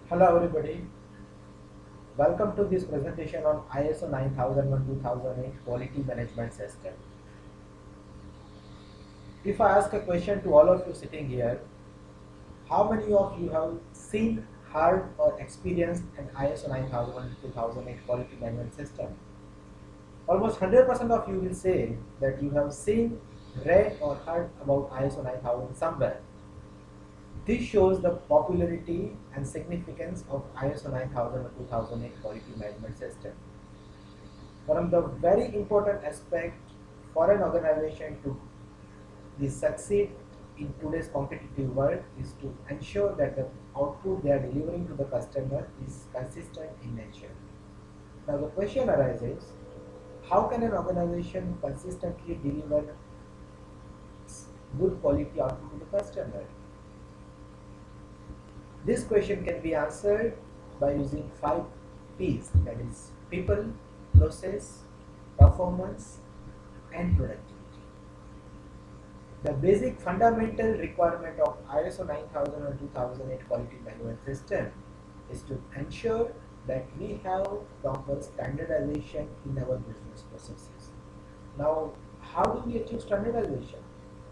Hello everybody, welcome to this presentation on ISO 9001-2008 Quality Management System. If I ask a question to all of you sitting here, how many of you have seen, heard or experienced an ISO 9001-2008 Quality Management System? Almost 100% of you will say that you have seen, read or heard about ISO 9000 somewhere. This shows the popularity and significance of ISO 9000 or 2008 Quality Management System. One of the very important aspects for an organization to succeed in today's competitive world is to ensure that the output they are delivering to the customer is consistent in nature. Now the question arises, how can an organization consistently deliver good quality output to the customer? This question can be answered by using 5 P's, that is people, process, performance and productivity. The basic fundamental requirement of ISO 9000 or 2008 quality management system is to ensure that we have proper standardization in our business processes. Now, how do we achieve standardization?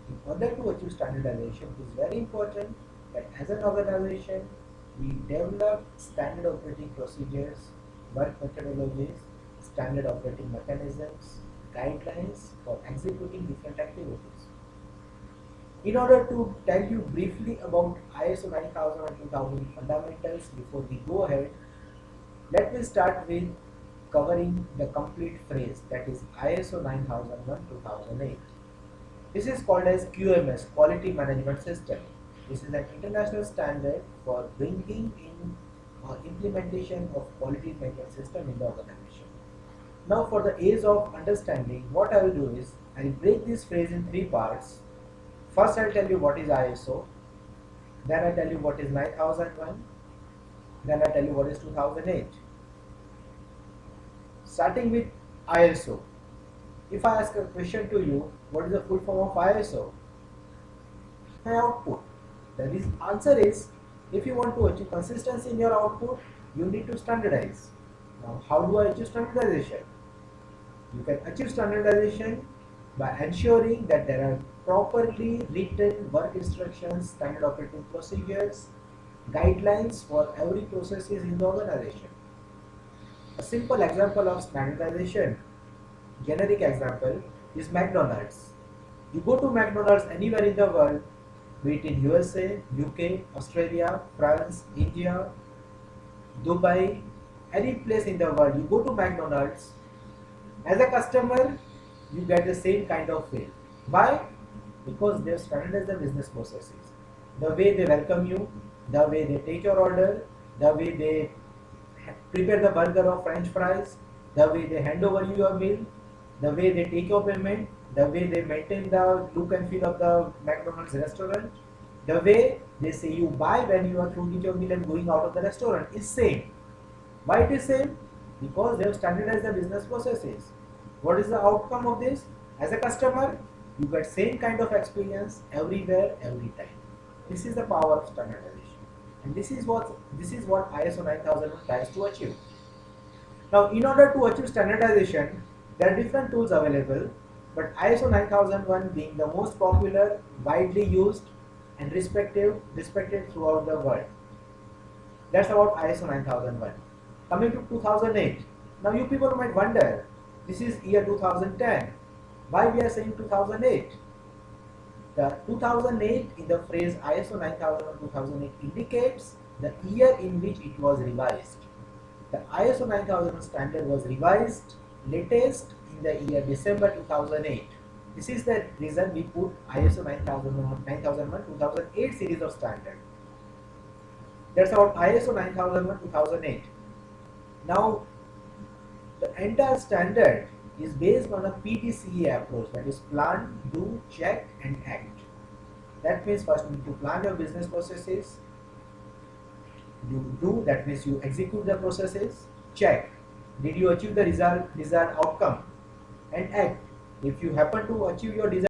In order to achieve standardization, it is very important that as an organization, we develop standard operating procedures, work methodologies, standard operating mechanisms, guidelines for executing different activities. In order to tell you briefly about ISO 9000 and 2000 fundamentals before we go ahead, let me start with covering the complete phrase, that is ISO 9001-2008. This is called as QMS, Quality Management System. This is an international standard for bringing in or implementation of quality management system in the organization. Now for the ease of understanding, what I will do is I will break this phrase in 3 parts. First I'll tell you what is ISO, then I'll tell you what is 9001, then I'll tell you what is 2008. Starting with ISO. If I ask a question to you, what is the full form of ISO? My output. The answer is, if you want to achieve consistency in your output, you need to standardize. Now, how do I achieve standardization? You can achieve standardization by ensuring that there are properly written work instructions, standard operating procedures, guidelines for every processes in the organization. A simple example of standardization, generic example, is McDonald's. You go to McDonald's anywhere in the world, be it in USA, UK, Australia, France, India, Dubai, any place in the world, you go to McDonald's, as a customer, you get the same kind of feel. Why? Because they have standardized the business processes. The way they welcome you, the way they take your order, the way they prepare the burger or french fries, the way they hand over you your meal, the way they take your payment, the way they maintain the look and feel of the McDonald's restaurant, the way they say you buy when you are through with your meal and going out of the restaurant is same. Why it is same? Because they have standardized the business processes. What is the outcome of this? As a customer, you get same kind of experience everywhere, every time. This is the power of standardization, and this is what ISO 9000 tries to achieve. Now, in order to achieve standardization, there are different tools available, but ISO 9001 being the most popular, widely used, and respected throughout the world. That's about ISO 9001. Coming to 2008. Now, you people might wonder, this is year 2010. Why we are saying 2008? The 2008 in the phrase ISO 9000 or 2008 indicates the year in which it was revised. The ISO 9000 standard was revised latest in the year December 2008. This is the reason we put ISO 9001 2008 series of standard. That's about ISO 9001 2008. Now, the entire standard is based on a PDCA approach, that is plan, do, check and act. That means first you need to plan your business processes. You do, that means you execute the processes. Check, did you achieve the desired outcome? And act, if you happen to achieve your desired